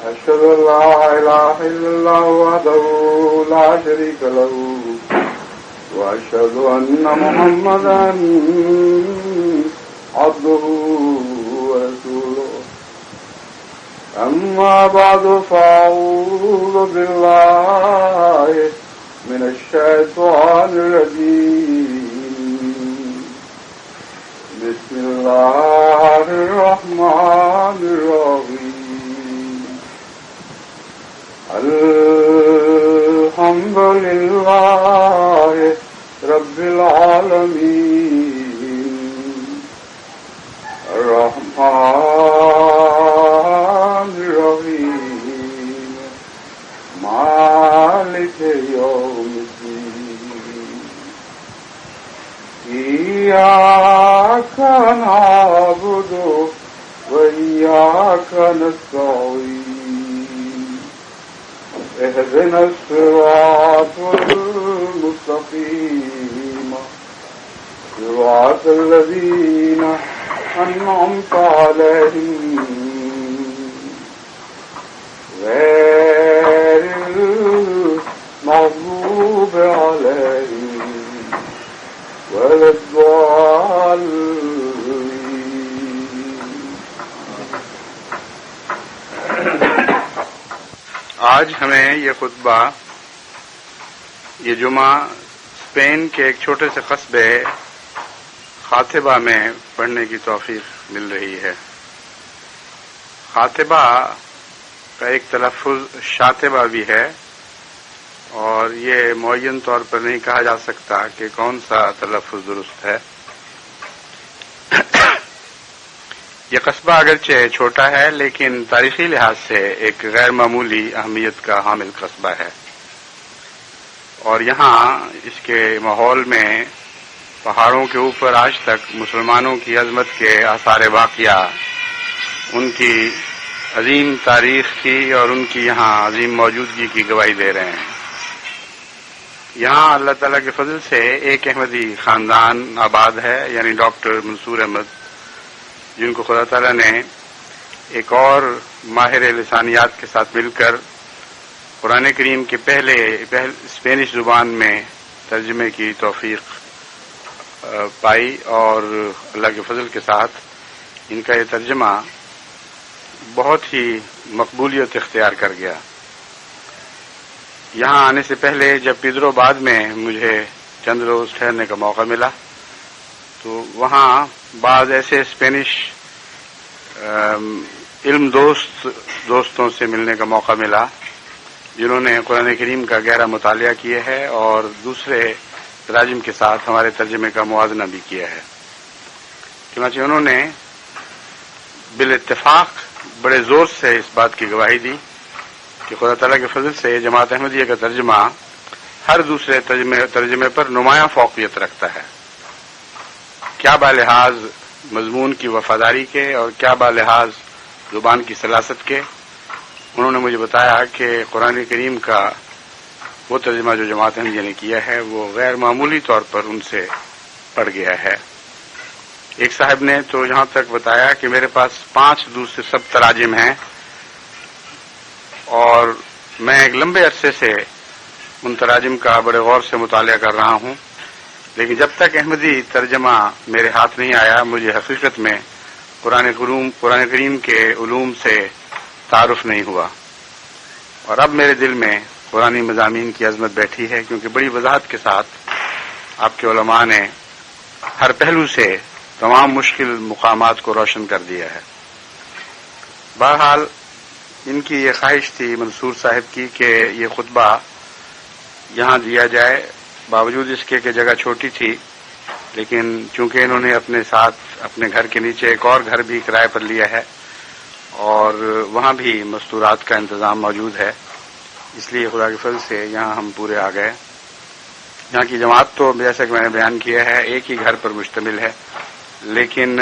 أشهد أن لا إله إلا الله وحده لا شريك له وأشهد أن محمدا عبده ورسوله أما بعد فأعوذ بالله من الشيطان الرجيم بسم الله الرحمن الرحيم الحمد لله رب العالمين الرحمن الرحيم مالك يوم الدين إياك نعبد وإياك نستعين اهدنا الصراط المستقيم صراط الذين أنعمت عليهم غير المغضوب عليهم ولا الضالين. آج ہمیں یہ خطبہ یہ جمعہ اسپین کے ایک چھوٹے سے قصبے خاطبہ میں پڑھنے کی توفیق مل رہی ہے. خاطبہ کا ایک تلفظ شاطبہ بھی ہے اور یہ معین طور پر نہیں کہا جا سکتا کہ کون سا تلفظ درست ہے. یہ قصبہ اگرچہ چھوٹا ہے لیکن تاریخی لحاظ سے ایک غیر معمولی اہمیت کا حامل قصبہ ہے اور یہاں اس کے ماحول میں پہاڑوں کے اوپر آج تک مسلمانوں کی عظمت کے آثار واقعہ ان کی عظیم تاریخ کی اور ان کی یہاں عظیم موجودگی کی گواہی دے رہے ہیں. یہاں اللہ تعالیٰ کے فضل سے ایک احمدی خاندان آباد ہے یعنی ڈاکٹر منصور احمد جن کو خدا تعالیٰ نے ایک اور ماہر لسانیات کے ساتھ مل کر قرآن کریم کے پہلے اسپینش زبان میں ترجمے کی توفیق پائی اور اللہ کے فضل کے ساتھ ان کا یہ ترجمہ بہت ہی مقبولیت اختیار کر گیا. یہاں آنے سے پہلے جب پیدرو بعد میں مجھے چند روز ٹھہرنے کا موقع ملا تو وہاں بعض ایسے اسپینش علم دوستوں سے ملنے کا موقع ملا جنہوں نے قرآن کریم کا گہرا مطالعہ کیا ہے اور دوسرے تراجم کے ساتھ ہمارے ترجمے کا موازنہ بھی کیا ہے. چنانچہ انہوں نے بالاتفاق بڑے زور سے اس بات کی گواہی دی کہ خدا تعالیٰ کے فضل سے جماعت احمدیہ کا ترجمہ ہر دوسرے ترجمے پر نمایاں فوقیت رکھتا ہے. کیا بالحاظ مضمون کی وفاداری کے اور کیا بالحاظ زبان کی سلاست کے. انہوں نے مجھے بتایا کہ قرآن کریم کا وہ ترجمہ جو جماعت احمدیہ نے کیا ہے وہ غیر معمولی طور پر ان سے پڑ گیا ہے. ایک صاحب نے تو یہاں تک بتایا کہ میرے پاس 5 دوسرے سب تراجم ہیں اور میں ایک لمبے عرصے سے ان تراجم کا بڑے غور سے مطالعہ کر رہا ہوں لیکن جب تک احمدی ترجمہ میرے ہاتھ نہیں آیا مجھے حقیقت میں قرآن کریم کے علوم سے تعارف نہیں ہوا. اور اب میرے دل میں قرآنی مضامین کی عظمت بیٹھی ہے کیونکہ بڑی وضاحت کے ساتھ آپ کے علماء نے ہر پہلو سے تمام مشکل مقامات کو روشن کر دیا ہے. بہرحال ان کی یہ خواہش تھی منصور صاحب کی کہ یہ خطبہ یہاں دیا جائے باوجود اس کے کہ جگہ چھوٹی تھی لیکن چونکہ انہوں نے اپنے ساتھ اپنے گھر کے نیچے ایک اور گھر بھی کرائے پر لیا ہے اور وہاں بھی مستورات کا انتظام موجود ہے اس لیے خدا کے فضل سے یہاں ہم پورے آ گئے. یہاں کی جماعت تو جیسا کہ میں نے بیان کیا ہے ایک ہی گھر پر مشتمل ہے لیکن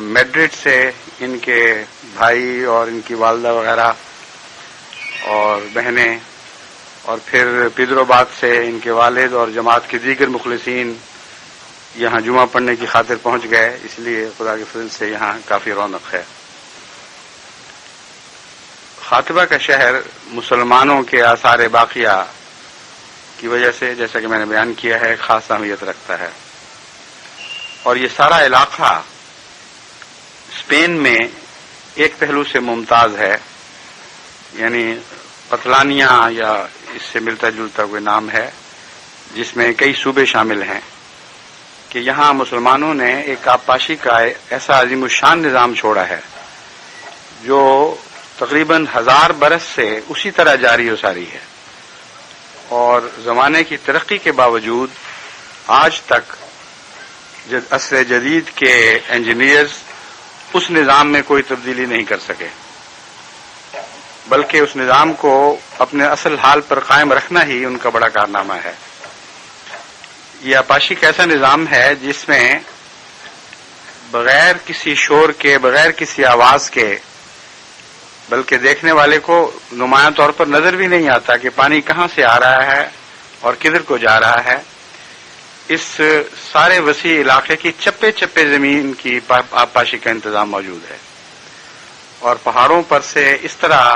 میڈرڈ سے ان کے بھائی اور ان کی والدہ وغیرہ اور بہنیں اور پھر پیدروباد سے ان کے والد اور جماعت کے دیگر مخلصین یہاں جمعہ پڑھنے کی خاطر پہنچ گئے. اس لیے خدا کے فضل سے یہاں کافی رونق ہے. خاطبہ کا شہر مسلمانوں کے آثار باقیہ کی وجہ سے، جیسا کہ میں نے بیان کیا ہے، خاص اہمیت رکھتا ہے، اور یہ سارا علاقہ اسپین میں ایک پہلو سے ممتاز ہے، یعنی قطلانیہ یا اس سے ملتا جلتا کوئی نام ہے، جس میں کئی صوبے شامل ہیں، کہ یہاں مسلمانوں نے ایک آبپاشی کا ایسا عظیم الشان نظام چھوڑا ہے جو تقریباً 1000 برس سے اسی طرح جاری و ساری ہے، اور زمانے کی ترقی کے باوجود آج تک عصر جدید کے انجینئرز اس نظام میں کوئی تبدیلی نہیں کر سکے، بلکہ اس نظام کو اپنے اصل حال پر قائم رکھنا ہی ان کا بڑا کارنامہ ہے۔ یہ آبپاشی کا ایسا نظام ہے جس میں بغیر کسی شور کے، بغیر کسی آواز کے، بلکہ دیکھنے والے کو نمایاں طور پر نظر بھی نہیں آتا کہ پانی کہاں سے آ رہا ہے اور کدھر کو جا رہا ہے، اس سارے وسیع علاقے کی چپے چپے زمین کی آبپاشی کا انتظام موجود ہے، اور پہاڑوں پر سے اس طرح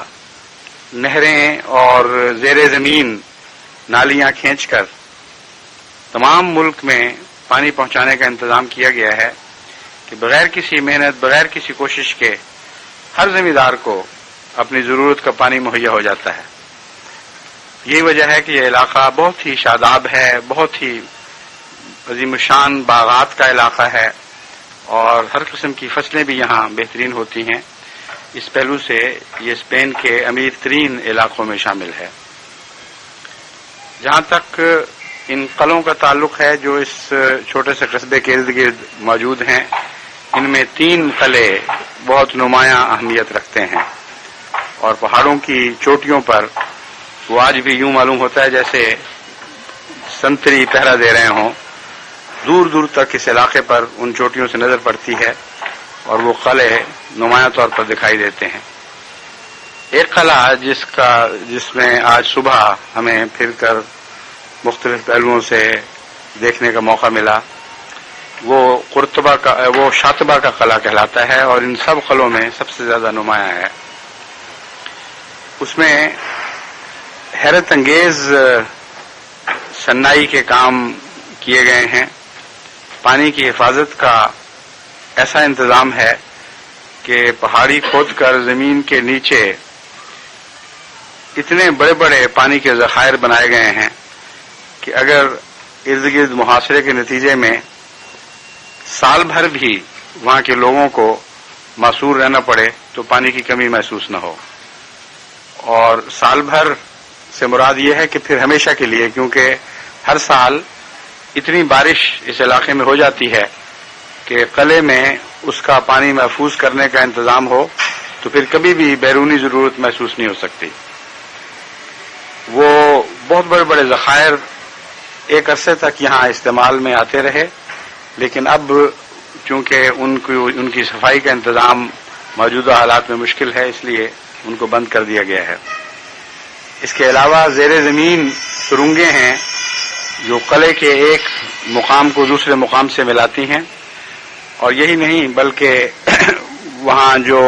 نہریں اور زیر زمین نالیاں کھینچ کر تمام ملک میں پانی پہنچانے کا انتظام کیا گیا ہے کہ بغیر کسی محنت، بغیر کسی کوشش کے ہر زمیندار کو اپنی ضرورت کا پانی مہیا ہو جاتا ہے۔ یہی وجہ ہے کہ یہ علاقہ بہت ہی شاداب ہے، بہت ہی عظیم الشان باغات کا علاقہ ہے، اور ہر قسم کی فصلیں بھی یہاں بہترین ہوتی ہیں۔ اس پہلو سے یہ اسپین کے امیر ترین علاقوں میں شامل ہے۔ جہاں تک ان قلعوں کا تعلق ہے جو اس چھوٹے سے قصبے کے ارد گرد موجود ہیں، ان میں 3 قلعے بہت نمایاں اہمیت رکھتے ہیں، اور پہاڑوں کی چوٹیوں پر وہ آج بھی یوں معلوم ہوتا ہے جیسے سنتری پہرا دے رہے ہوں۔ دور دور تک اس علاقے پر ان چوٹیوں سے نظر پڑتی ہے اور وہ قلعے نمایاں طور پر دکھائی دیتے ہیں۔ ایک قلعہ جس میں آج صبح ہمیں پھر کر مختلف پہلوؤں سے دیکھنے کا موقع ملا، وہ شاطبہ کا قلعہ کہلاتا ہے، اور ان سب قلعوں میں سب سے زیادہ نمایاں ہے۔ اس میں حیرت انگیز صناعی کے کام کیے گئے ہیں۔ پانی کی حفاظت کا ایسا انتظام ہے کہ پہاڑی کھود کر زمین کے نیچے اتنے بڑے بڑے پانی کے ذخائر بنائے گئے ہیں کہ اگر ارد گرد محاصرے کے نتیجے میں سال بھر بھی وہاں کے لوگوں کو معصور رہنا پڑے تو پانی کی کمی محسوس نہ ہو، اور سال بھر سے مراد یہ ہے کہ پھر ہمیشہ کے لیے، کیونکہ ہر سال اتنی بارش اس علاقے میں ہو جاتی ہے کہ قلعے میں اس کا پانی محفوظ کرنے کا انتظام ہو تو پھر کبھی بھی بیرونی ضرورت محسوس نہیں ہو سکتی۔ وہ بہت بڑے بڑے ذخائر ایک عرصے تک یہاں استعمال میں آتے رہے، لیکن اب چونکہ ان کی صفائی کا انتظام موجودہ حالات میں مشکل ہے، اس لیے ان کو بند کر دیا گیا ہے۔ اس کے علاوہ زیر زمین سرنگیں ہیں جو قلعے کے ایک مقام کو دوسرے مقام سے ملاتی ہیں، اور یہی نہیں بلکہ وہاں جو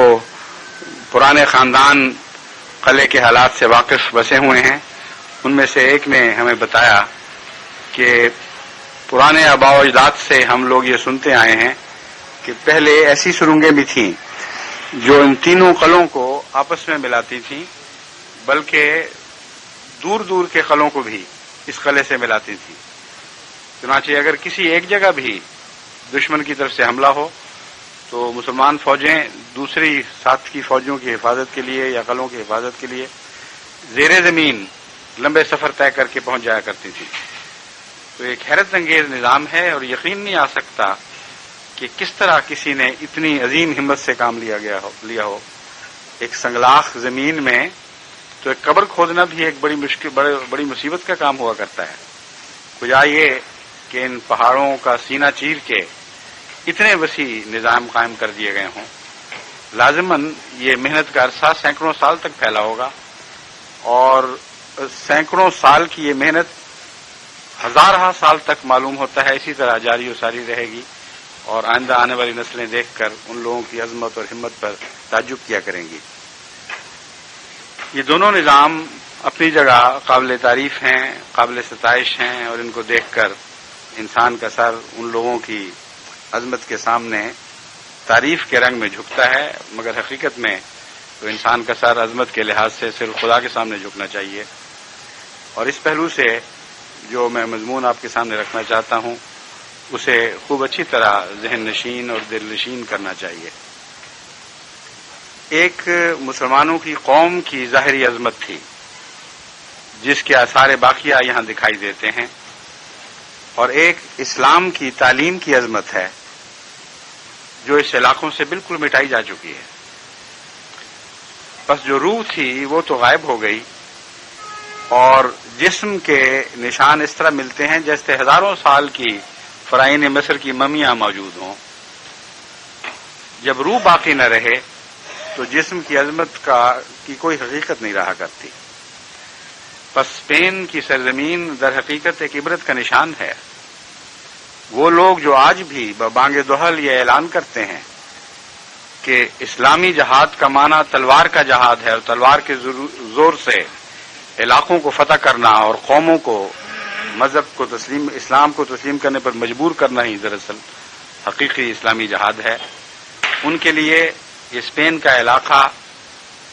پرانے خاندان قلعے کے حالات سے واقف بسے ہوئے ہیں، ان میں سے ایک نے ہمیں بتایا کہ پرانے آباء و اجداد سے ہم لوگ یہ سنتے آئے ہیں کہ پہلے ایسی سرنگیں بھی تھیں جو ان تینوں قلعوں کو آپس میں ملاتی تھیں، بلکہ دور دور کے قلعوں کو بھی اس قلعے سے ملاتی تھیں۔ چنانچہ اگر کسی ایک جگہ بھی دشمن کی طرف سے حملہ ہو تو مسلمان فوجیں دوسری ساتھ کی فوجوں کی حفاظت کے لیے یا قلعوں کی حفاظت کے لیے زیر زمین لمبے سفر طے کر کے پہنچ جایا کرتی تھی۔ تو ایک حیرت انگیز نظام ہے، اور یقین نہیں آ سکتا کہ کس طرح کسی نے اتنی عظیم ہمت سے کام لیا ہو۔ ایک سنگلاخ زمین میں تو ایک قبر کھودنا بھی ایک بڑی مصیبت کا کام ہوا کرتا ہے، کجا یہ کہ ان پہاڑوں کا سینہ چیر کے اتنے وسیع نظام قائم کر دیے گئے ہوں۔ لازماً یہ محنت کا عرصہ سینکڑوں سال تک پھیلا ہوگا، اور سینکڑوں سال کی یہ محنت ہزارہ سال تک معلوم ہوتا ہے اسی طرح جاری و ساری رہے گی، اور آئندہ آنے والی نسلیں دیکھ کر ان لوگوں کی عظمت اور ہمت پر تعجب کیا کریں گی۔ یہ دونوں نظام اپنی جگہ قابل تعریف ہیں، قابل ستائش ہیں، اور ان کو دیکھ کر انسان کا سر ان لوگوں کی عظمت کے سامنے تعریف کے رنگ میں جھکتا ہے، مگر حقیقت میں تو انسان کا سر عظمت کے لحاظ سے صرف خدا کے سامنے جھکنا چاہیے۔ اور اس پہلو سے جو میں مضمون آپ کے سامنے رکھنا چاہتا ہوں اسے خوب اچھی طرح ذہن نشین اور دل نشین کرنا چاہیے۔ ایک مسلمانوں کی قوم کی ظاہری عظمت تھی جس کے آثار باقیہ یہاں دکھائی دیتے ہیں، اور ایک اسلام کی تعلیم کی عظمت ہے جو اس علاقوں سے بالکل مٹائی جا چکی ہے۔ بس جو روح تھی وہ تو غائب ہو گئی، اور جسم کے نشان اس طرح ملتے ہیں جیسے ہزاروں سال کی فرعین مصر کی ممیاں موجود ہوں۔ جب روح باقی نہ رہے تو جسم کی عظمت کی کوئی حقیقت نہیں رہا کرتی۔ بس اسپین کی سرزمین در حقیقت ایک عبرت کا نشان ہے۔ وہ لوگ جو آج بھی ببانگ دہل یہ اعلان کرتے ہیں کہ اسلامی جہاد کا معنی تلوار کا جہاد ہے اور تلوار کے زور سے علاقوں کو فتح کرنا اور قوموں کو مذہب کو تسلیم، اسلام کو تسلیم کرنے پر مجبور کرنا ہی دراصل حقیقی اسلامی جہاد ہے، ان کے لیے یہ اسپین کا علاقہ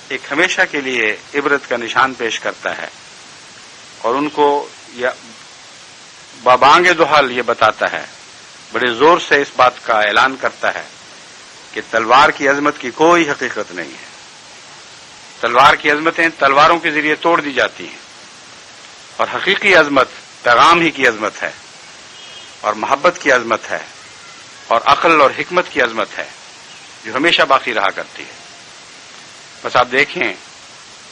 ایک ہمیشہ کے لیے عبرت کا نشان پیش کرتا ہے، اور ان کو بابانگ دہل یہ بتاتا ہے، بڑے زور سے اس بات کا اعلان کرتا ہے کہ تلوار کی عظمت کی کوئی حقیقت نہیں ہے۔ تلوار کی عظمتیں تلواروں کے ذریعے توڑ دی جاتی ہیں، اور حقیقی عظمت پیغام ہی کی عظمت ہے، اور محبت کی عظمت ہے، اور عقل اور حکمت کی عظمت ہے جو ہمیشہ باقی رہا کرتی ہے۔ بس آپ دیکھیں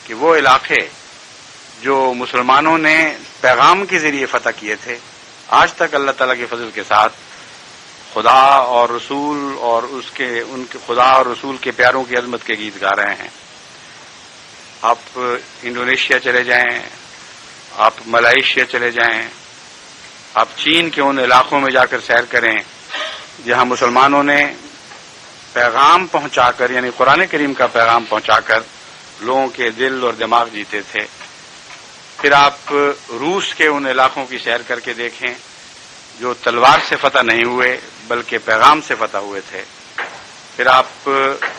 کہ وہ علاقے جو مسلمانوں نے پیغام کے ذریعے فتح کیے تھے، آج تک اللہ تعالیٰ کے فضل کے ساتھ خدا اور رسول اور ان کے خدا اور رسول کے پیاروں کی عظمت کے گیت گا رہے ہیں۔ آپ انڈونیشیا چلے جائیں، آپ ملائیشیا چلے جائیں، آپ چین کے ان علاقوں میں جا کر سیر کریں جہاں مسلمانوں نے پیغام پہنچا کر، یعنی قرآن کریم کا پیغام پہنچا کر لوگوں کے دل اور دماغ جیتے تھے۔ پھر آپ روس کے ان علاقوں کی سیر کر کے دیکھیں جو تلوار سے فتح نہیں ہوئے بلکہ پیغام سے فتح ہوئے تھے۔ پھر آپ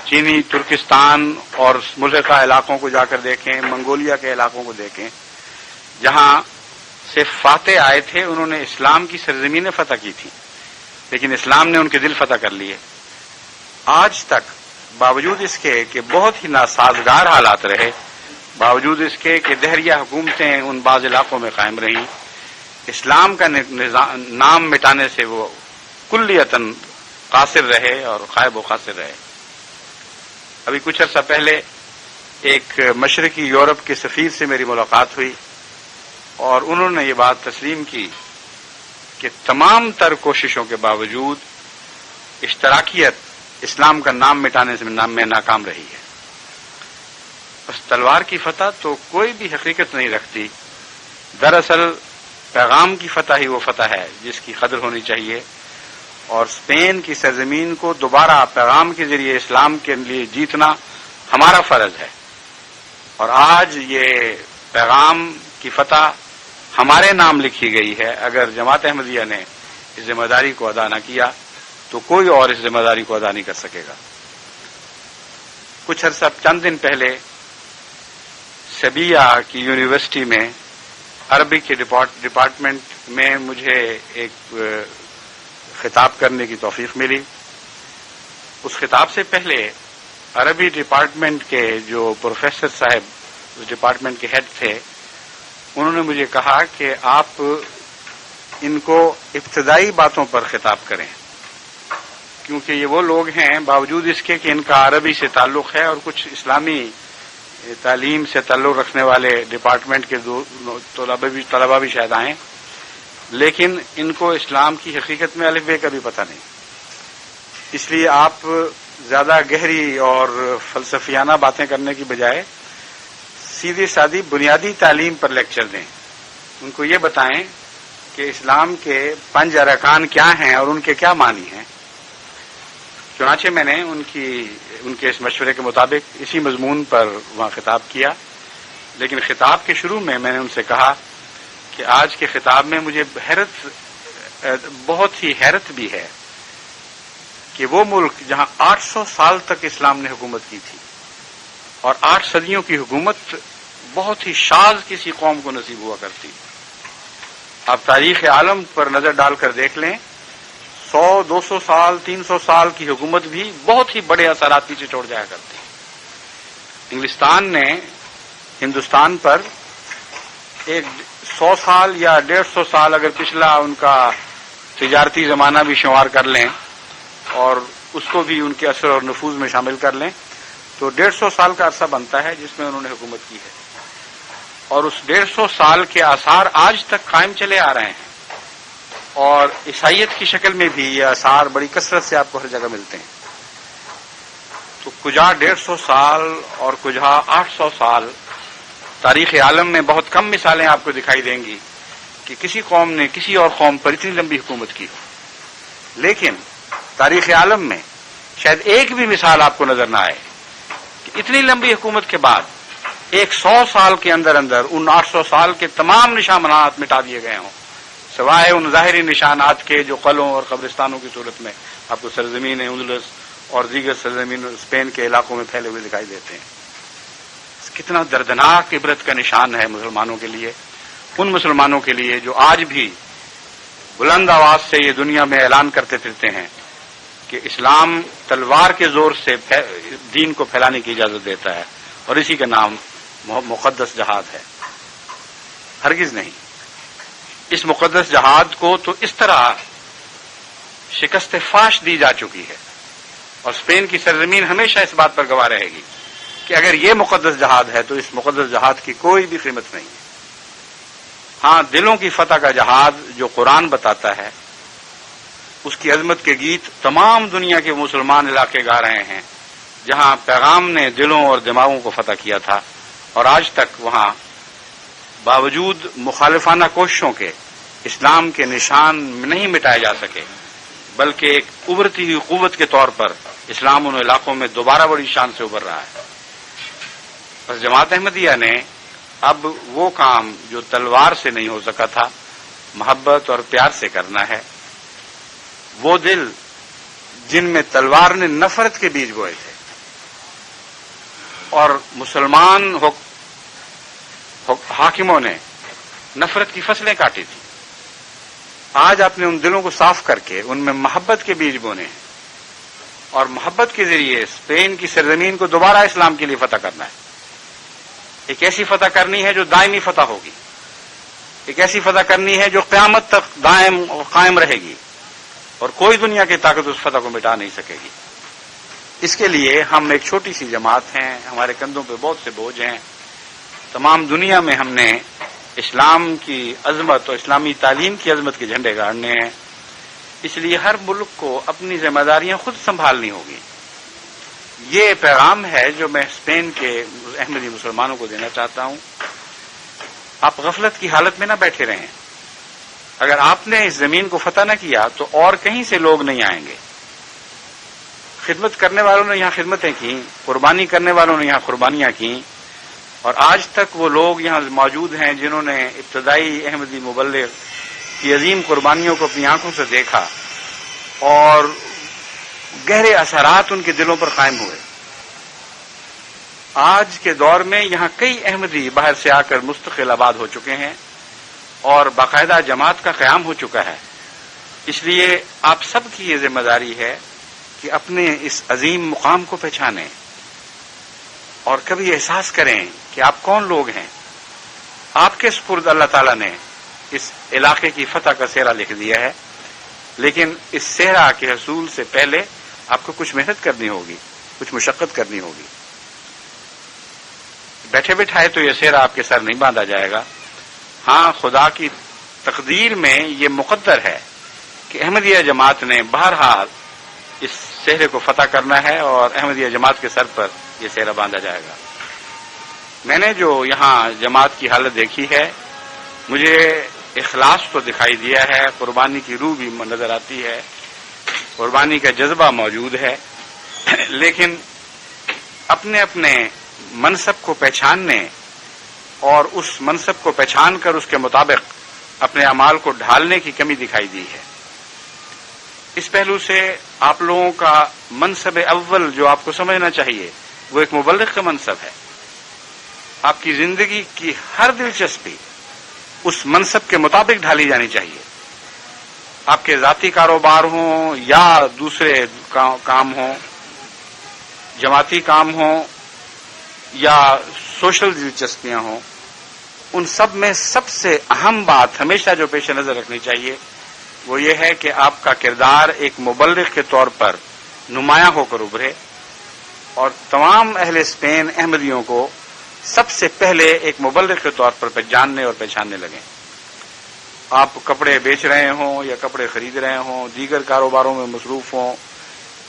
چینی ترکستان اور ملحقہ علاقوں کو جا کر دیکھیں، منگولیا کے علاقوں کو دیکھیں جہاں سے فاتح آئے تھے، انہوں نے اسلام کی سرزمینیں فتح کی تھیں لیکن اسلام نے ان کے دل فتح کر لیے۔ آج تک باوجود اس کے کہ بہت ہی ناسازگار حالات رہے، باوجود اس کے کہ دہریہ حکومتیں ان بعض علاقوں میں قائم رہیں، اسلام کا نام مٹانے سے وہ کلیتاً قاصر رہے اور غائب و خاسر رہے۔ ابھی کچھ عرصہ پہلے ایک مشرقی یورپ کے سفیر سے میری ملاقات ہوئی، اور انہوں نے یہ بات تسلیم کی کہ تمام تر کوششوں کے باوجود اشتراکیت اسلام کا نام مٹانے میں ناکام رہی ہے۔ بس تلوار کی فتح تو کوئی بھی حقیقت نہیں رکھتی، دراصل پیغام کی فتح ہی وہ فتح ہے جس کی قدر ہونی چاہیے، اور اسپین کی سرزمین کو دوبارہ پیغام کے ذریعے اسلام کے لیے جیتنا ہمارا فرض ہے، اور آج یہ پیغام کی فتح ہمارے نام لکھی گئی ہے۔ اگر جماعت احمدیہ نے اس ذمہ داری کو ادا نہ کیا تو کوئی اور اس ذمہ داری کو ادا نہیں کر سکے گا۔ کچھ عرصہ چند دن پہلے سیویا کی یونیورسٹی میں عربی کے ڈپارٹمنٹ میں مجھے ایک خطاب کرنے کی توفیق ملی۔ اس خطاب سے پہلے عربی ڈپارٹمنٹ کے جو پروفیسر صاحب اس ڈپارٹمنٹ کے ہیڈ تھے، انہوں نے مجھے کہا کہ آپ ان کو ابتدائی باتوں پر خطاب کریں، کیونکہ یہ وہ لوگ ہیں باوجود اس کے کہ ان کا عربی سے تعلق ہے اور کچھ اسلامی تعلیم سے تعلق رکھنے والے ڈپارٹمنٹ کے طلبہ بھی شاید آئیں، لیکن ان کو اسلام کی حقیقت میں الف بے کا بھی پتہ نہیں۔ اس لیے آپ زیادہ گہری اور فلسفیانہ باتیں کرنے کی بجائے سیدھی سادی بنیادی تعلیم پر لیکچر دیں، ان کو یہ بتائیں کہ اسلام کے 5 ارکان کیا ہیں اور ان کے کیا معنی ہیں۔ چنانچہ میں نے ان کے اس مشورے کے مطابق اسی مضمون پر وہاں خطاب کیا، لیکن خطاب کے شروع میں نے ان سے کہا کہ آج کے خطاب میں مجھے بہت ہی حیرت بھی ہے کہ وہ ملک جہاں 800 سال تک اسلام نے حکومت کی تھی اور 8 صدیوں کی حکومت بہت ہی شاذ کسی قوم کو نصیب ہوا کرتی. آپ تاریخ عالم پر نظر ڈال کر دیکھ لیں، 100 200 سال 300 سال کی حکومت بھی بہت ہی بڑے اثرات پیچھے چھوڑ جایا کرتی. انگلستان نے ہندوستان پر ایک 100 سال یا 150 سال اگر پچھلا ان کا تجارتی زمانہ بھی شمار کر لیں اور اس کو بھی ان کے اثر اور نفوذ میں شامل کر لیں تو 150 سال کا عرصہ بنتا ہے جس میں انہوں نے حکومت کی ہے. اور اس 150 سال کے آثار آج تک قائم چلے آ رہے ہیں اور عیسائیت کی شکل میں بھی یہ آثار بڑی کثرت سے آپ کو ہر جگہ ملتے ہیں. تو کجا 150 سال اور کجا 800 سال، تاریخ عالم میں بہت کم مثالیں آپ کو دکھائی دیں گی کہ کسی قوم نے کسی اور قوم پر اتنی لمبی حکومت کی. لیکن تاریخ عالم میں شاید ایک بھی مثال آپ کو نظر نہ آئے کہ اتنی لمبی حکومت کے بعد 100 سال کے اندر ان 800 سال کے تمام نشانات مٹا دیے گئے ہوں، سوائے ان ظاہری نشانات کے جو قلعوں اور قبرستانوں کی صورت میں آپ کو سرزمین اندلس اور دیگر سرزمین اسپین کے علاقوں میں پھیلے ہوئے دکھائی دیتے ہیں. کتنا دردناک عبرت کا نشان ہے مسلمانوں کے لیے، ان مسلمانوں کے لیے جو آج بھی بلند آواز سے یہ دنیا میں اعلان کرتے پھرتے ہیں کہ اسلام تلوار کے زور سے دین کو پھیلانے کی اجازت دیتا ہے اور اسی کا نام مقدس جہاد ہے. ہرگز نہیں. اس مقدس جہاد کو تو اس طرح شکست فاش دی جا چکی ہے اور اسپین کی سرزمین ہمیشہ اس بات پر گواہ رہے گی کہ اگر یہ مقدس جہاد ہے تو اس مقدس جہاد کی کوئی بھی قیمت نہیں ہے. ہاں، دلوں کی فتح کا جہاد جو قرآن بتاتا ہے اس کی عظمت کے گیت تمام دنیا کے مسلمان علاقے گا رہے ہیں جہاں پیغام نے دلوں اور دماغوں کو فتح کیا تھا اور آج تک وہاں باوجود مخالفانہ کوششوں کے اسلام کے نشان نہیں مٹائے جا سکے بلکہ ایک ابھرتی ہوئی قوت کے طور پر اسلام ان علاقوں میں دوبارہ بڑی شان سے ابھر رہا ہے. بس جماعت احمدیہ نے اب وہ کام جو تلوار سے نہیں ہو سکا تھا محبت اور پیار سے کرنا ہے. وہ دل جن میں تلوار نے نفرت کے بیج بوئے تھے اور مسلمان حاکموں نے نفرت کی فصلیں کاٹی تھی، آج آپ نے ان دلوں کو صاف کر کے ان میں محبت کے بیج بونے ہیں اور محبت کے ذریعے اسپین کی سرزمین کو دوبارہ اسلام کے لیے فتح کرنا ہے. ایک ایسی فتح کرنی ہے جو دائمی فتح ہوگی، ایک ایسی فتح کرنی ہے جو قیامت تک دائم اور قائم رہے گی اور کوئی دنیا کی طاقت اس فتح کو مٹا نہیں سکے گی. اس کے لیے ہم ایک چھوٹی سی جماعت ہیں، ہمارے کندھوں پہ بہت سے بوجھ ہیں. تمام دنیا میں ہم نے اسلام کی عظمت اور اسلامی تعلیم کی عظمت کے جھنڈے گاڑنے ہیں. اس لیے ہر ملک کو اپنی ذمہ داریاں خود سنبھالنی ہوگی. یہ پیغام ہے جو میں اسپین کے احمدی مسلمانوں کو دینا چاہتا ہوں. آپ غفلت کی حالت میں نہ بیٹھے رہیں. اگر آپ نے اس زمین کو فتح نہ کیا تو اور کہیں سے لوگ نہیں آئیں گے. خدمت کرنے والوں نے یہاں خدمتیں کی، قربانی کرنے والوں نے یہاں قربانیاں کی اور آج تک وہ لوگ یہاں موجود ہیں جنہوں نے ابتدائی احمدی مبلغ کی عظیم قربانیوں کو اپنی آنکھوں سے دیکھا اور گہرے اثرات ان کے دلوں پر قائم ہوئے. آج کے دور میں یہاں کئی احمدی باہر سے آ کر مستقل آباد ہو چکے ہیں اور باقاعدہ جماعت کا قیام ہو چکا ہے. اس لیے آپ سب کی یہ ذمہ داری ہے کہ اپنے اس عظیم مقام کو پہچانیں اور کبھی احساس کریں کہ آپ کون لوگ ہیں. آپ کے سپرد اللہ تعالیٰ نے اس علاقے کی فتح کا سہرا لکھ دیا ہے، لیکن اس سہرا کے حصول سے پہلے آپ کو کچھ محنت کرنی ہوگی، کچھ مشقت کرنی ہوگی. بیٹھے بٹھائے تو یہ سہرا آپ کے سر نہیں باندھا جائے گا. ہاں، خدا کی تقدیر میں یہ مقدر ہے کہ احمدیہ جماعت نے بہرحال اس سہرے کو فتح کرنا ہے اور احمدیہ جماعت کے سر پر یہ سہرا باندھا جائے گا. میں نے جو یہاں جماعت کی حالت دیکھی ہے، مجھے اخلاص تو دکھائی دیا ہے، قربانی کی روح بھی نظر آتی ہے، قربانی کا جذبہ موجود ہے، لیکن اپنے اپنے منصب کو پہچاننے اور اس منصب کو پہچان کر اس کے مطابق اپنے اعمال کو ڈھالنے کی کمی دکھائی دی ہے۔ اس پہلو سے آپ لوگوں کا منصب اول جو آپ کو سمجھنا چاہیے وہ ایک مبلغ کا منصب ہے۔ آپ کی زندگی کی ہر دلچسپی اس منصب کے مطابق ڈھالی جانی چاہیے۔ آپ کے ذاتی کاروبار ہوں یا دوسرے کام ہوں، جماعتی کام ہوں یا سوشل دلچسپیاں ہوں، ان سب میں سب سے اہم بات ہمیشہ جو پیش نظر رکھنی چاہیے وہ یہ ہے کہ آپ کا کردار ایک مبلغ کے طور پر نمایاں ہو کر ابھرے اور تمام اہل اسپین احمدیوں کو سب سے پہلے ایک مبلغ کے طور پر جاننے اور پہچاننے لگیں۔ آپ کپڑے بیچ رہے ہوں یا کپڑے خرید رہے ہوں، دیگر کاروباروں میں مصروف ہوں،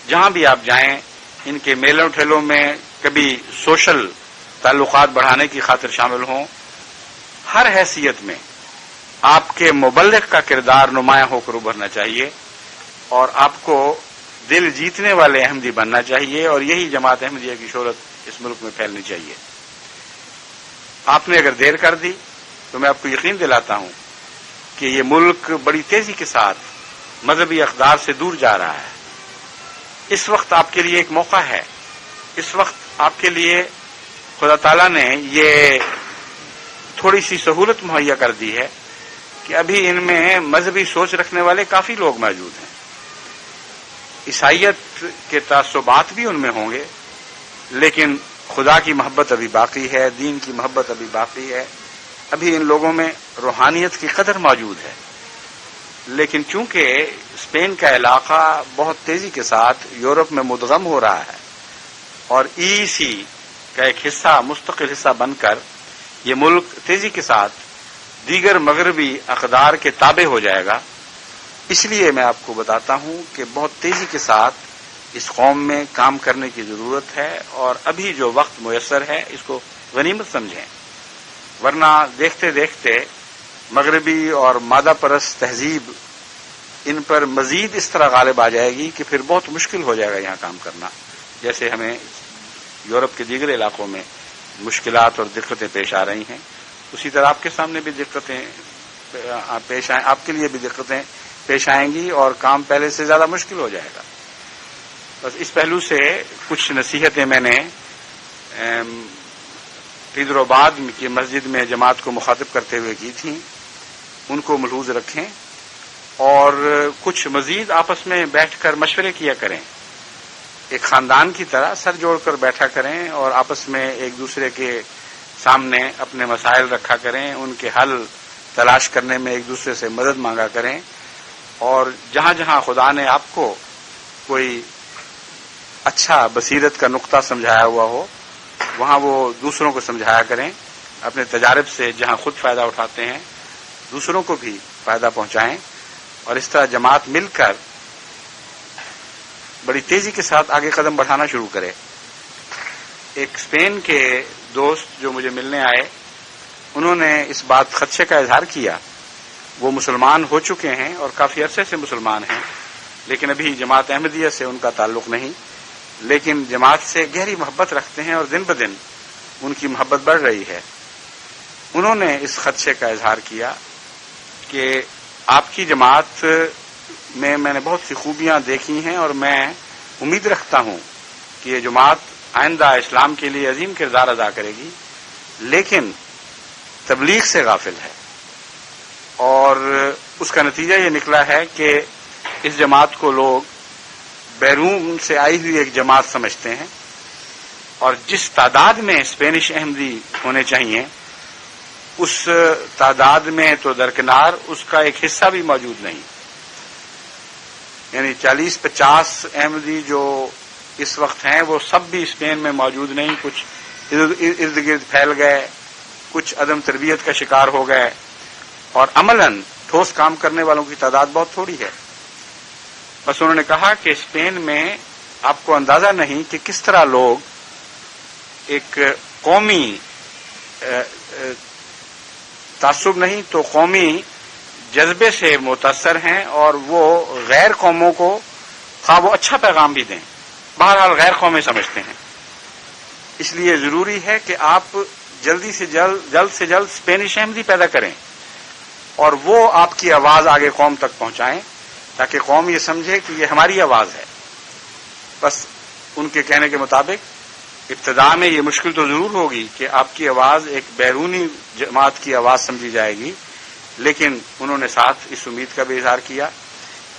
جہاں بھی آپ جائیں، ان کے میلوں ٹھیلوں میں کبھی سوشل تعلقات بڑھانے کی خاطر شامل ہوں، ہر حیثیت میں آپ کے مبلغ کا کردار نمایاں ہو کر ابھرنا چاہیے اور آپ کو دل جیتنے والے احمدی بننا چاہیے، اور یہی جماعت احمدیہ کی شہرت اس ملک میں پھیلنی چاہیے۔ آپ نے اگر دیر کر دی تو میں آپ کو یقین دلاتا ہوں کہ یہ ملک بڑی تیزی کے ساتھ مذہبی اقدار سے دور جا رہا ہے۔ اس وقت آپ کے لیے ایک موقع ہے، اس وقت آپ کے لیے خدا تعالیٰ نے یہ تھوڑی سی سہولت مہیا کر دی ہے کہ ابھی ان میں مذہبی سوچ رکھنے والے کافی لوگ موجود ہیں۔ عیسائیت کے تعصبات بھی ان میں ہوں گے، لیکن خدا کی محبت ابھی باقی ہے، دین کی محبت ابھی باقی ہے، ابھی ان لوگوں میں روحانیت کی قدر موجود ہے۔ لیکن چونکہ اسپین کا علاقہ بہت تیزی کے ساتھ یورپ میں مدغم ہو رہا ہے اور ای سی کا ایک حصہ، مستقل حصہ بن کر یہ ملک تیزی کے ساتھ دیگر مغربی اقدار کے تابع ہو جائے گا، اس لیے میں آپ کو بتاتا ہوں کہ بہت تیزی کے ساتھ اس قوم میں کام کرنے کی ضرورت ہے اور ابھی جو وقت میسر ہے اس کو غنیمت سمجھیں، ورنہ دیکھتے دیکھتے مغربی اور مادہ پرست تہذیب ان پر مزید اس طرح غالب آ جائے گی کہ پھر بہت مشکل ہو جائے گا یہاں کام کرنا، جیسے ہمیں یورپ کے دیگر علاقوں میں مشکلات اور دقتیں پیش آ رہی ہیں، اسی طرح آپ کے سامنے بھی دقتیں پیش آئیں، آپ کے لیے بھی دقتیں پیش آئیں گی اور کام پہلے سے زیادہ مشکل ہو جائے گا۔ بس اس پہلو سے کچھ نصیحتیں میں نے حیدرآباد کی مسجد میں جماعت کو مخاطب کرتے ہوئے کی تھیں، ان کو ملحوظ رکھیں اور کچھ مزید آپس میں بیٹھ کر مشورے کیا کریں، ایک خاندان کی طرح سر جوڑ کر بیٹھا کریں اور آپس میں ایک دوسرے کے سامنے اپنے مسائل رکھا کریں، ان کے حل تلاش کرنے میں ایک دوسرے سے مدد مانگا کریں، اور جہاں جہاں خدا نے آپ کو کوئی اچھا بصیرت کا نقطہ سمجھایا ہوا ہو وہاں وہ دوسروں کو سمجھایا کریں، اپنے تجارب سے جہاں خود فائدہ اٹھاتے ہیں دوسروں کو بھی فائدہ پہنچائیں، اور اس طرح جماعت مل کر بڑی تیزی کے ساتھ آگے قدم بڑھانا شروع کرے۔ ایک اسپین کے دوست جو مجھے ملنے آئے انہوں نے اس بات خدشے کا اظہار کیا، وہ مسلمان ہو چکے ہیں اور کافی عرصے سے مسلمان ہیں، لیکن ابھی جماعت احمدیہ سے ان کا تعلق نہیں، لیکن جماعت سے گہری محبت رکھتے ہیں اور دن بدن ان کی محبت بڑھ رہی ہے۔ انہوں نے اس خدشے کا اظہار کیا کہ آپ کی جماعت میں نے بہت سی خوبیاں دیکھی ہیں اور میں امید رکھتا ہوں کہ یہ جماعت آئندہ اسلام کے لیے عظیم کردار ادا کرے گی، لیکن تبلیغ سے غافل ہے، اور اس کا نتیجہ یہ نکلا ہے کہ اس جماعت کو لوگ بیرون سے آئی ہوئی ایک جماعت سمجھتے ہیں، اور جس تعداد میں اسپینش احمدی ہونے چاہیے اس تعداد میں تو درکنار اس کا ایک حصہ بھی موجود نہیں، یعنی 40-50 احمدی جو اس وقت ہیں وہ سب بھی اسپین میں موجود نہیں، کچھ ارد گرد پھیل گئے، کچھ عدم تربیت کا شکار ہو گئے، اور عملاً ٹھوس کام کرنے والوں کی تعداد بہت تھوڑی ہے۔ بس انہوں نے کہا کہ اسپین میں آپ کو اندازہ نہیں کہ کس طرح لوگ ایک قومی تعصب نہیں تو قومی جذبے سے متاثر ہیں، اور وہ غیر قوموں کو خواہ وہ اچھا پیغام بھی دیں، بہرحال غیر قومیں سمجھتے ہیں۔ اس لیے ضروری ہے کہ آپ جلد سے جلد اسپینش احمدی پیدا کریں اور وہ آپ کی آواز آگے قوم تک پہنچائیں تاکہ قوم یہ سمجھے کہ یہ ہماری آواز ہے. بس ان کے کہنے کے مطابق ابتدا میں یہ مشکل تو ضرور ہوگی کہ آپ کی آواز ایک بیرونی جماعت کی آواز سمجھی جائے گی، لیکن انہوں نے ساتھ اس امید کا بھی اظہار کیا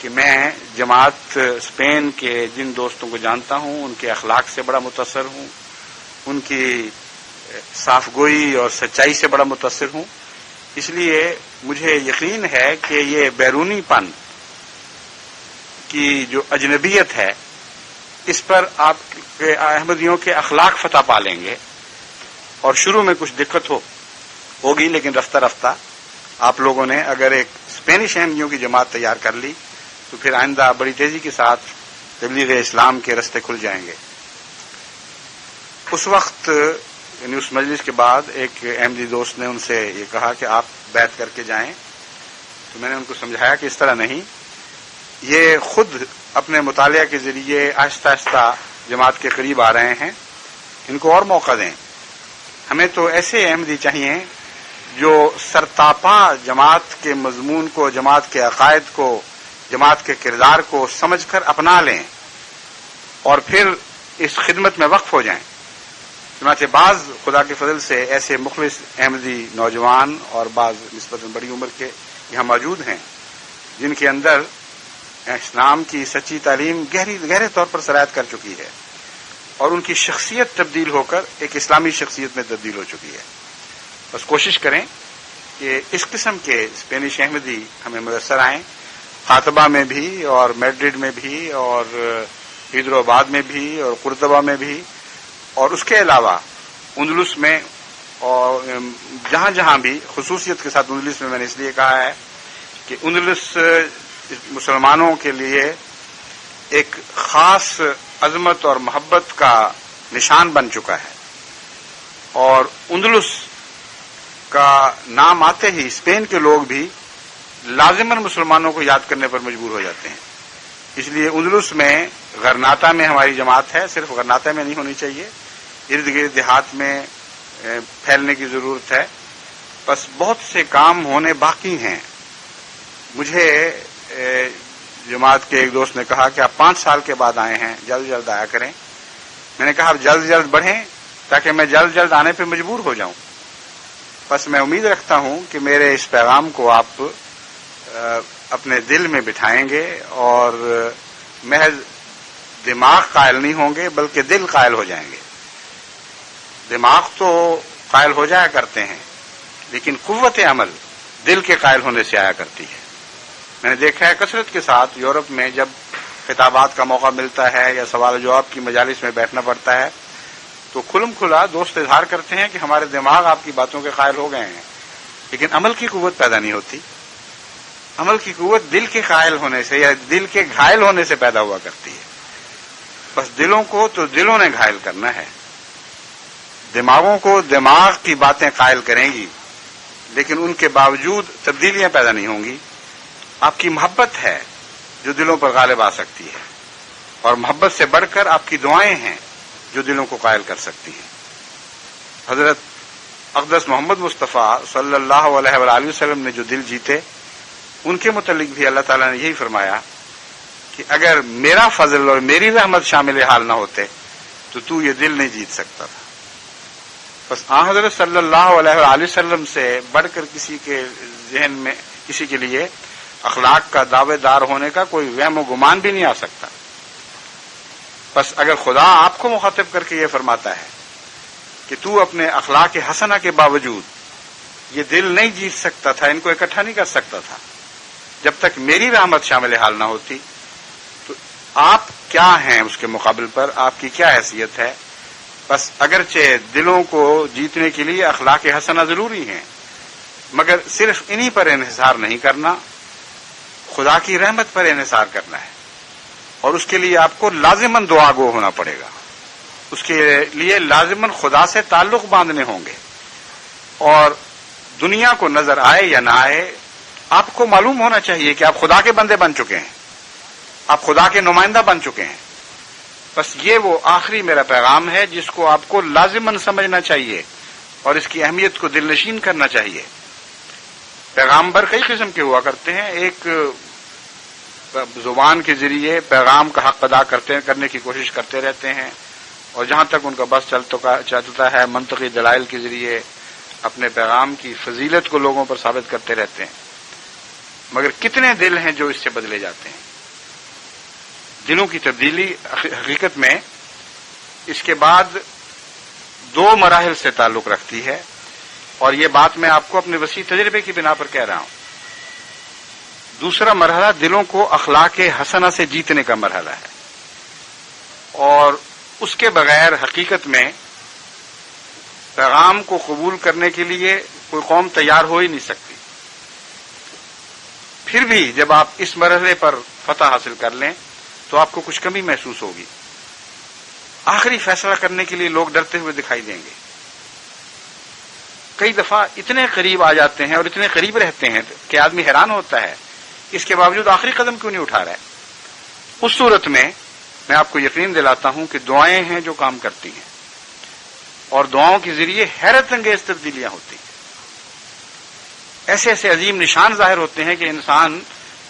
کہ میں جماعت اسپین کے جن دوستوں کو جانتا ہوں ان کے اخلاق سے بڑا متاثر ہوں، ان کی صاف گوئی اور سچائی سے بڑا متاثر ہوں. اس لیے مجھے یقین ہے کہ یہ بیرونی پن کی جو اجنبیت ہے اس پر آپ کے احمدیوں کے اخلاق فتح پا لیں گے. اور شروع میں کچھ دقت ہوگی، لیکن رفتہ رفتہ آپ لوگوں نے اگر ایک اسپینش احمدیوں کی جماعت تیار کر لی تو پھر آئندہ بڑی تیزی کے ساتھ تبلیغ اسلام کے رستے کھل جائیں گے. اس وقت یعنی اس مجلس کے بعد ایک احمدی دوست نے ان سے یہ کہا کہ آپ بیعت کر کے جائیں، تو میں نے ان کو سمجھایا کہ اس طرح نہیں، یہ خود اپنے مطالعہ کے ذریعے آہستہ آہستہ جماعت کے قریب آ رہے ہیں، ان کو اور موقع دیں. ہمیں تو ایسے احمدی چاہیے جو سرتاپا جماعت کے مضمون کو، جماعت کے عقائد کو، جماعت کے کردار کو سمجھ کر اپنا لیں اور پھر اس خدمت میں وقف ہو جائیں. چنانچہ بعض خدا کے فضل سے ایسے مخلص احمدی نوجوان اور بعض نسبتاً بڑی عمر کے یہاں موجود ہیں جن کے اندر اسلام کی سچی تعلیم گہرے طور پر سرایت کر چکی ہے اور ان کی شخصیت تبدیل ہو کر ایک اسلامی شخصیت میں تبدیل ہو چکی ہے. بس کوشش کریں کہ اس قسم کے اسپینش احمدی ہمیں میسر آئیں، خاطبہ میں بھی اور میڈرڈ میں بھی اور حیدرآباد میں بھی اور قرطبہ میں بھی، اور اس کے علاوہ اندلس میں اور جہاں جہاں بھی خصوصیت کے ساتھ اندلس میں نے اس لیے کہا ہے کہ اندلس مسلمانوں کے لیے ایک خاص عظمت اور محبت کا نشان بن چکا ہے، اور اندلس کا نام آتے ہی اسپین کے لوگ بھی لازماً مسلمانوں کو یاد کرنے پر مجبور ہو جاتے ہیں. اس لیے اندلس میں غرناطہ میں ہماری جماعت ہے، صرف غرناطہ میں نہیں ہونی چاہیے، ارد گرد دیہات میں پھیلنے کی ضرورت ہے. بس بہت سے کام ہونے باقی ہیں. مجھے جماعت کے ایک دوست نے کہا کہ آپ 5 سال کے بعد آئے ہیں، جلد جلد آیا کریں. میں نے کہا آپ جلد جلد بڑھیں تاکہ میں جلد جلد آنے پہ مجبور ہو جاؤں. بس میں امید رکھتا ہوں کہ میرے اس پیغام کو آپ اپنے دل میں بٹھائیں گے اور محض دماغ قائل نہیں ہوں گے بلکہ دل قائل ہو جائیں گے. دماغ تو قائل ہو جایا کرتے ہیں لیکن قوت عمل دل کے قائل ہونے سے آیا کرتی ہے. میں نے دیکھا ہے کثرت کے ساتھ یورپ میں جب خطابات کا موقع ملتا ہے یا سوال و جواب کی مجالس میں بیٹھنا پڑتا ہے تو کھلم کھلا دوست اظہار کرتے ہیں کہ ہمارے دماغ آپ کی باتوں کے قائل ہو گئے ہیں، لیکن عمل کی قوت پیدا نہیں ہوتی. عمل کی قوت دل کے قائل ہونے سے یا دل کے گھائل ہونے سے پیدا ہوا کرتی ہے. بس دلوں کو تو دلوں نے گھائل کرنا ہے، دماغوں کو دماغ کی باتیں قائل کریں گی لیکن ان کے باوجود تبدیلیاں پیدا نہیں ہوں گی. آپ کی محبت ہے جو دلوں پر غالب آ سکتی ہے، اور محبت سے بڑھ کر آپ کی دعائیں ہیں جو دلوں کو قائل کر سکتی ہیں. حضرت اقدس محمد مصطفیٰ صلی اللہ علیہ وآلہ وسلم نے جو دل جیتے ان کے متعلق بھی اللہ تعالیٰ نے یہی فرمایا کہ اگر میرا فضل اور میری رحمت شامل حال نہ ہوتے تو یہ دل نہیں جیت سکتا تھا. بس حضرت صلی اللہ علیہ وآلہ وسلم سے بڑھ کر کسی کے ذہن میں کسی کے لیے اخلاق کا دعوے دار ہونے کا کوئی وہم و گمان بھی نہیں آ سکتا. بس اگر خدا آپ کو مخاطب کر کے یہ فرماتا ہے کہ تو اپنے اخلاق حسنہ کے باوجود یہ دل نہیں جیت سکتا تھا، ان کو اکٹھا نہیں کر سکتا تھا جب تک میری رحمت شامل حال نہ ہوتی، تو آپ کیا ہیں اس کے مقابل پر، آپ کی کیا حیثیت ہے. بس اگرچہ دلوں کو جیتنے کے لیے اخلاق حسنہ ضروری ہیں مگر صرف انہی پر انحصار نہیں کرنا، خدا کی رحمت پر انحصار کرنا ہے، اور اس کے لیے آپ کو لازماً دعا گو ہونا پڑے گا. اس کے لیے لازماً خدا سے تعلق باندھنے ہوں گے، اور دنیا کو نظر آئے یا نہ آئے آپ کو معلوم ہونا چاہیے کہ آپ خدا کے بندے بن چکے ہیں، آپ خدا کے نمائندہ بن چکے ہیں. بس یہ وہ آخری میرا پیغام ہے جس کو آپ کو لازماً سمجھنا چاہیے اور اس کی اہمیت کو دل نشین کرنا چاہیے۔ پیغامبر کئی قسم کے ہوا کرتے ہیں، ایک زبان کے ذریعے پیغام کا حق ادا کرنے کی کوشش کرتے رہتے ہیں، اور جہاں تک ان کا بس چلتا ہے منطقی دلائل کے ذریعے اپنے پیغام کی فضیلت کو لوگوں پر ثابت کرتے رہتے ہیں۔ مگر کتنے دل ہیں جو اس سے بدلے جاتے ہیں؟ دلوں کی تبدیلی حقیقت میں اس کے بعد دو مراحل سے تعلق رکھتی ہے، اور یہ بات میں آپ کو اپنے وسیع تجربے کی بنا پر کہہ رہا ہوں۔ دوسرا مرحلہ دلوں کو اخلاق حسنہ سے جیتنے کا مرحلہ ہے، اور اس کے بغیر حقیقت میں پیغام کو قبول کرنے کے لیے کوئی قوم تیار ہو ہی نہیں سکتی۔ پھر بھی جب آپ اس مرحلے پر فتح حاصل کر لیں تو آپ کو کچھ کمی محسوس ہوگی۔ آخری فیصلہ کرنے کے لیے لوگ ڈرتے ہوئے دکھائی دیں گے۔ کئی دفعہ اتنے قریب آ جاتے ہیں اور اتنے قریب رہتے ہیں کہ آدمی حیران ہوتا ہے اس کے باوجود آخری قدم کیوں نہیں اٹھا رہا ہے۔ اس صورت میں آپ کو یقین دلاتا ہوں کہ دعائیں ہیں جو کام کرتی ہیں، اور دعاؤں کے ذریعے حیرت انگیز تبدیلیاں ہوتی ہیں۔ ایسے ایسے عظیم نشان ظاہر ہوتے ہیں کہ انسان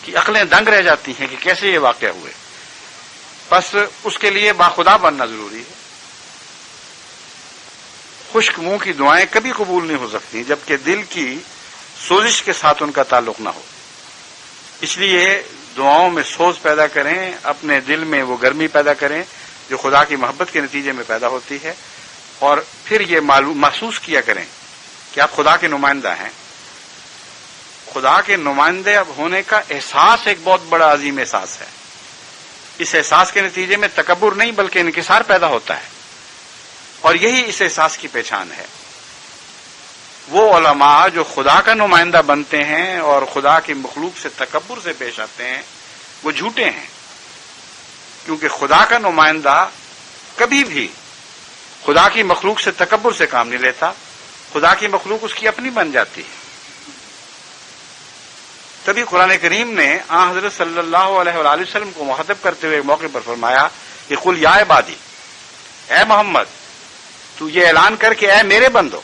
کی عقلیں دنگ رہ جاتی ہیں کہ کیسے یہ واقعہ ہوئے۔ بس اس کے لیے باخدا بننا ضروری ہے۔ خشک منہ کی دعائیں کبھی قبول نہیں ہو سکتی جبکہ دل کی سوزش کے ساتھ ان کا تعلق نہ ہو۔ اس لیے دعاؤں میں سوز پیدا کریں، اپنے دل میں وہ گرمی پیدا کریں جو خدا کی محبت کے نتیجے میں پیدا ہوتی ہے، اور پھر یہ محسوس کیا کریں کہ آپ خدا کے نمائندہ ہیں۔ خدا کے نمائندے اب ہونے کا احساس ایک بہت بڑا عظیم احساس ہے۔ اس احساس کے نتیجے میں تکبر نہیں بلکہ انکسار پیدا ہوتا ہے، اور یہی اس احساس کی پہچان ہے۔ وہ علماء جو خدا کا نمائندہ بنتے ہیں اور خدا کی مخلوق سے تکبر سے پیش آتے ہیں وہ جھوٹے ہیں، کیونکہ خدا کا نمائندہ کبھی بھی خدا کی مخلوق سے تکبر سے کام نہیں لیتا، خدا کی مخلوق اس کی اپنی بن جاتی ہے۔ تبھی قرآن کریم نے حضرت صلی اللہ علیہ وآلہ وسلم کو مخاطب کرتے ہوئے موقع پر فرمایا کہ قل یا عبادی، اے محمد تو یہ اعلان کر کے اے میرے بندو۔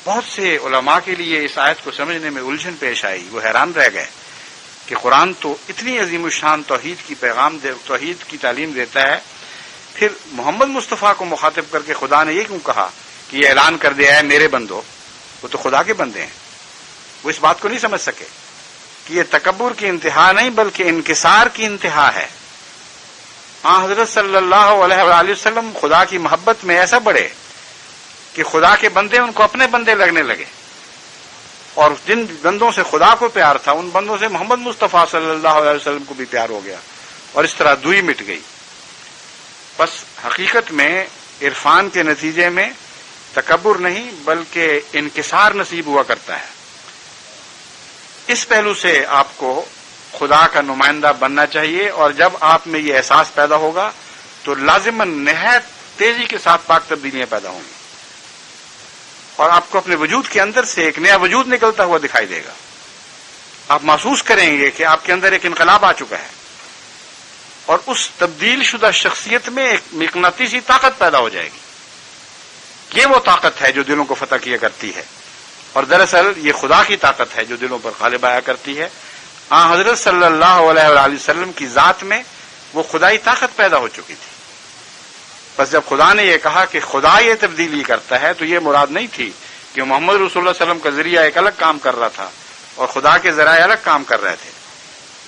بہت سے علماء کے لیے اس آیت کو سمجھنے میں الجھن پیش آئی، وہ حیران رہ گئے کہ قرآن تو اتنی عظیم الشان توحید کی تعلیم دیتا ہے، پھر محمد مصطفیٰ کو مخاطب کر کے خدا نے یہ کیوں کہا کہ یہ اعلان کر دیا ہے میرے بندو؟ وہ تو خدا کے بندے ہیں۔ وہ اس بات کو نہیں سمجھ سکے کہ یہ تکبر کی انتہا نہیں بلکہ انکسار کی انتہا ہے۔ حضرت صلی اللہ علیہ وآلہ وسلم خدا کی محبت میں ایسا بڑھے کہ خدا کے بندے ان کو اپنے بندے لگنے لگے، اور جن بندوں سے خدا کو پیار تھا ان بندوں سے محمد مصطفیٰ صلی اللہ علیہ وسلم کو بھی پیار ہو گیا، اور اس طرح دوئی مٹ گئی۔ بس حقیقت میں عرفان کے نتیجے میں تکبر نہیں بلکہ انکسار نصیب ہوا کرتا ہے۔ اس پہلو سے آپ کو خدا کا نمائندہ بننا چاہیے، اور جب آپ میں یہ احساس پیدا ہوگا تو لازماً نہایت تیزی کے ساتھ پاک تبدیلیاں پیدا ہوں گی، اور آپ کو اپنے وجود کے اندر سے ایک نیا وجود نکلتا ہوا دکھائی دے گا۔ آپ محسوس کریں گے کہ آپ کے اندر ایک انقلاب آ چکا ہے، اور اس تبدیل شدہ شخصیت میں ایک مقناطیسی طاقت پیدا ہو جائے گی۔ یہ وہ طاقت ہے جو دلوں کو فتح کیا کرتی ہے، اور دراصل یہ خدا کی طاقت ہے جو دلوں پر غالب آیا کرتی ہے۔ حضرت صلی اللہ علیہ وآلہ وسلم کی ذات میں وہ خدائی طاقت پیدا ہو چکی تھی۔ بس جب خدا نے یہ کہا کہ خدا یہ تبدیلی کرتا ہے تو یہ مراد نہیں تھی کہ محمد رسول اللہ علیہ وسلم کا ذریعہ ایک الگ کام کر رہا تھا اور خدا کے ذرائع الگ کام کر رہے تھے،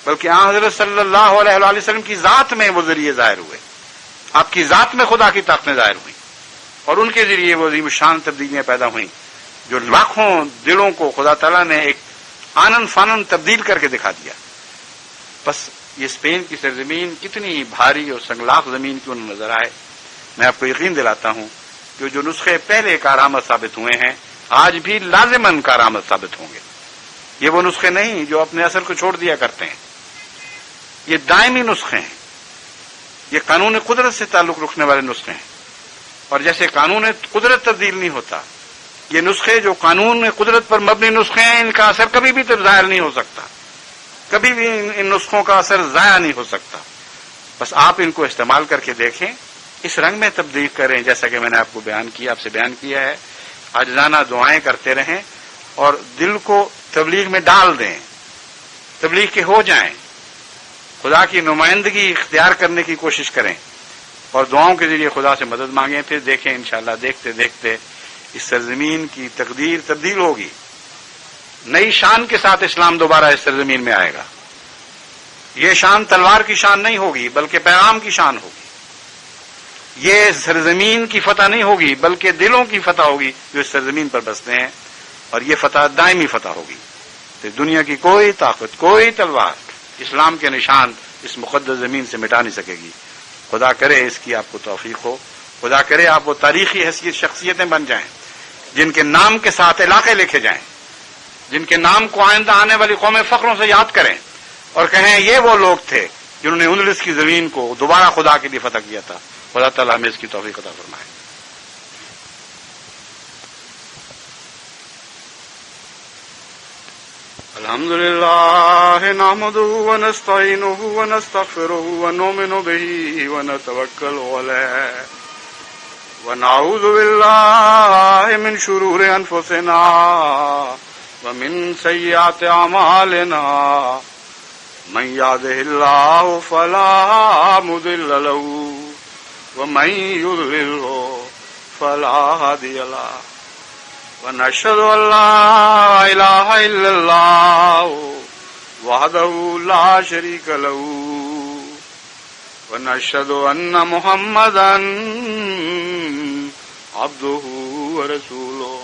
بلکہ حضرت صلی اللہ علیہ وآلہ وسلم کی ذات میں وہ ذریعے ظاہر ہوئے، آپ کی ذات میں خدا کی طاقتیں ظاہر ہوئیں، اور ان کے ذریعے وہ عظیم الشان تبدیلیاں پیدا ہوئیں جو لاکھوں دلوں کو خدا تعالیٰ نے ایک آنن فانن تبدیل کر کے دکھا دیا۔ بس یہ اسپین کی سرزمین کتنی بھاری اور سنگلاخ زمین کیوں نہ نظر آئے، میں آپ کو یقین دلاتا ہوں کہ جو نسخے پہلے کارآمد ثابت ہوئے ہیں آج بھی لازماً کارآمد ثابت ہوں گے۔ یہ وہ نسخے نہیں جو اپنے اثر کو چھوڑ دیا کرتے ہیں، یہ دائمی نسخے ہیں، یہ قانون قدرت سے تعلق رکھنے والے نسخے ہیں، اور جیسے قانون قدرت تبدیل نہیں ہوتا، یہ نسخے جو قانون قدرت پر مبنی نسخے ہیں ان کا اثر کبھی بھی ظاہر نہیں ہو سکتا، کبھی بھی ان نسخوں کا اثر ضائع نہیں ہو سکتا۔ بس آپ ان کو استعمال کر کے دیکھیں اس رنگ میں تبدیل کریں جیسا کہ میں نے آپ سے بیان کیا ہے. عاجزانہ دعائیں کرتے رہیں اور دل کو تبلیغ میں ڈال دیں، تبلیغ کے ہو جائیں، خدا کی نمائندگی اختیار کرنے کی کوشش کریں اور دعاؤں کے ذریعے خدا سے مدد مانگیں. پھر دیکھیں انشاءاللہ دیکھتے دیکھتے اس سرزمین کی تقدیر تبدیل ہوگی. نئی شان کے ساتھ اسلام دوبارہ اس سرزمین میں آئے گا. یہ شان تلوار کی شان نہیں ہوگی بلکہ پیغام کی شان ہوگی. یہ سرزمین کی فتح نہیں ہوگی بلکہ دلوں کی فتح ہوگی جو اس سرزمین پر بستے ہیں، اور یہ فتح دائمی فتح ہوگی. تو دنیا کی کوئی طاقت، کوئی تلوار اسلام کے نشان اس مقدس زمین سے مٹا نہیں سکے گی. خدا کرے اس کی آپ کو توفیق ہو. خدا کرے آپ وہ تاریخی حیثیت شخصیتیں بن جائیں جن کے نام کے ساتھ علاقے لکھے جائیں، جن کے نام کو آئندہ آنے والی قومیں فخروں سے یاد کریں اور کہیں یہ وہ لوگ تھے جنہوں نے اندلس کی زمین کو دوبارہ خدا کے لیے فتح کیا تھا. خدا تعالیٰ ہمیں اس کی توفیق عطا فرمائے. الحمد لله نحمده ونستعينه ونستغفره ونؤمن به ونتوكل عليه ونعوذ بالله من شرور أنفسنا ومن سيئات أعمالنا من يهده الله فلا مضل له ومن يضلل فلا هادي له ونشهد أن لا إله إلا الله وحده لا شريك له ونشهد أن محمدا عبده ورسوله.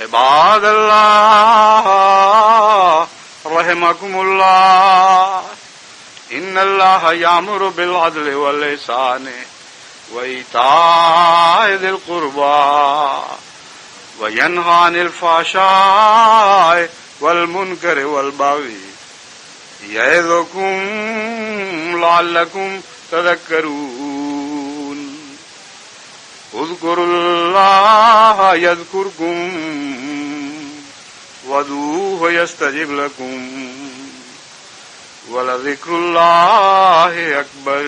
عباد الله رحمكم الله إن الله يأمر بالعدل والإحسان وإيتاء ذي القربى وينهى عن الفحشاء والمنكر والبغي يعظكم لعلكم تذكرون. اذكروا الله يذكركم وادعوه يستجب لكم ولذكر الله أكبر.